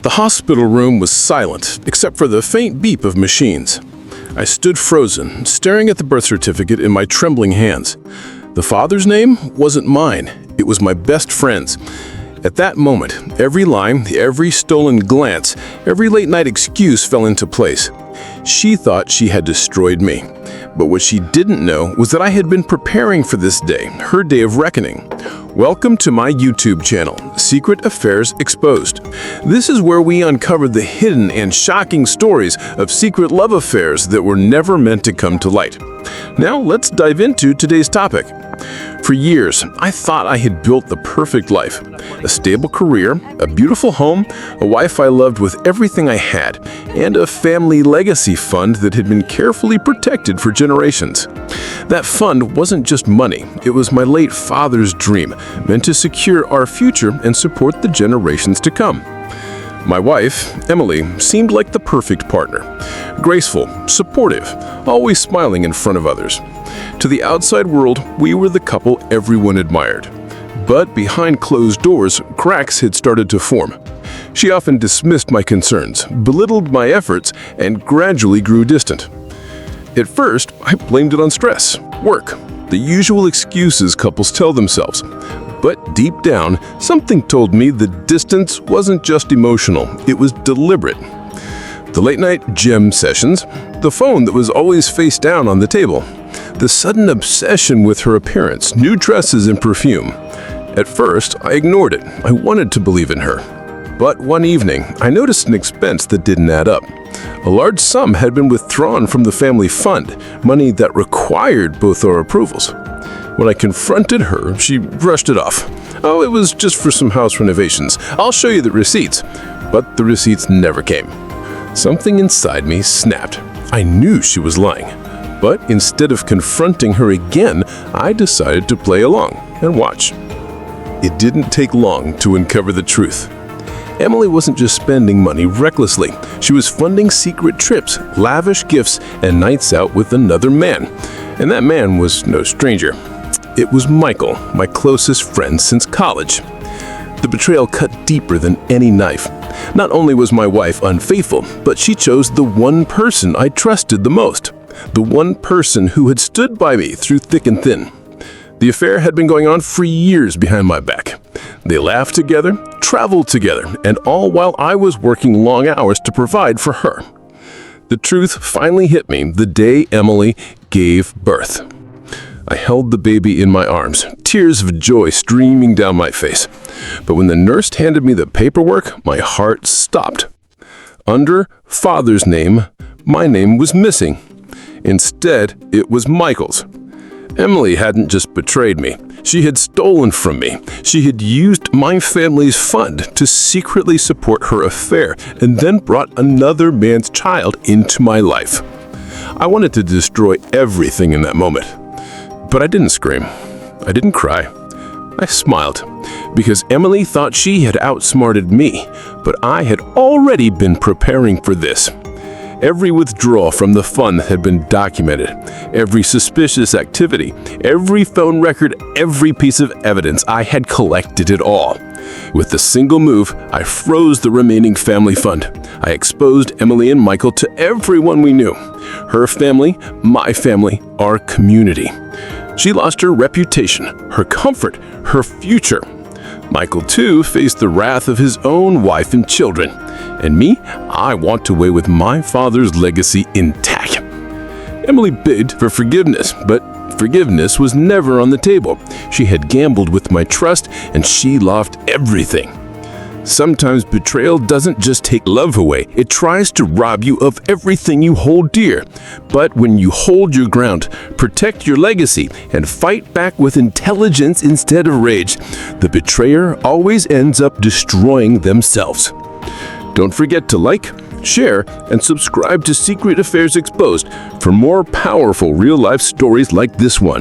The hospital room was silent, except for the faint beep of machines. I stood frozen, staring at the birth certificate in my trembling hands. The father's name wasn't mine. It was my best friend's. At that moment, every lie, every stolen glance, every late-night excuse fell into place. She thought she had destroyed me. But what she didn't know was that I had been preparing for this day, her day of reckoning. Welcome to my YouTube channel, Secret Affairs Exposed. This is where we uncover the hidden and shocking stories of secret love affairs that were never meant to come to light. Now let's dive into today's topic. For years, I thought I had built the perfect life. A stable career, a beautiful home, a wife I loved with everything I had, and a family legacy fund that had been carefully protected for generations. That fund wasn't just money, it was my late father's dream, meant to secure our future and support the generations to come. My wife, Emily, seemed like the perfect partner. Graceful, supportive, always smiling in front of others. To the outside world, we were the couple everyone admired. But behind closed doors, cracks had started to form. She often dismissed my concerns, belittled my efforts, and gradually grew distant. At first, I blamed it on stress, work, the usual excuses couples tell themselves. But deep down, something told me the distance wasn't just emotional, it was deliberate. The late-night gym sessions, the phone that was always face down on the table, the sudden obsession with her appearance, new dresses and perfume. At first, I ignored it. I wanted to believe in her. But one evening, I noticed an expense that didn't add up. A large sum had been withdrawn from the family fund, money that required both our approvals. When I confronted her, she brushed it off. Oh, it was just for some house renovations. I'll show you the receipts. But the receipts never came. Something inside me snapped. I knew she was lying. But instead of confronting her again, I decided to play along and watch. It didn't take long to uncover the truth. Emily wasn't just spending money recklessly. She was funding secret trips, lavish gifts, and nights out with another man. And that man was no stranger. It was Michael, my closest friend since college. The betrayal cut deeper than any knife. Not only was my wife unfaithful, but she chose the one person I trusted the most. The one person who had stood by me through thick and thin. The affair had been going on for years behind my back. They laughed together, traveled together, and all while I was working long hours to provide for her. The truth finally hit me the day Emily gave birth. I held the baby in my arms, tears of joy streaming down my face. But when the nurse handed me the paperwork, my heart stopped. Under father's name, my name was missing. Instead, it was Michael's. Emily hadn't just betrayed me. She had stolen from me. She had used my family's fund to secretly support her affair and then brought another man's child into my life. I wanted to destroy everything in that moment. But I didn't scream. I didn't cry. I smiled because Emily thought she had outsmarted me, but I had already been preparing for this. Every withdrawal from the fund had been documented. Every suspicious activity, every phone record, every piece of evidence, I had collected it all. With a single move, I froze the remaining family fund. I exposed Emily and Michael to everyone we knew. Her family, my family, our community. She lost her reputation, her comfort, her future. Michael, too, faced the wrath of his own wife and children. And me, I walked away with my father's legacy intact. Emily begged for forgiveness, but forgiveness was never on the table. She had gambled with my trust, and she lost everything. Sometimes betrayal doesn't just take love away, it tries to rob you of everything you hold dear. But when you hold your ground, protect your legacy, and fight back with intelligence instead of rage, the betrayer always ends up destroying themselves. Don't forget to like, share, and subscribe to Secret Affairs Exposed for more powerful real-life stories like this one.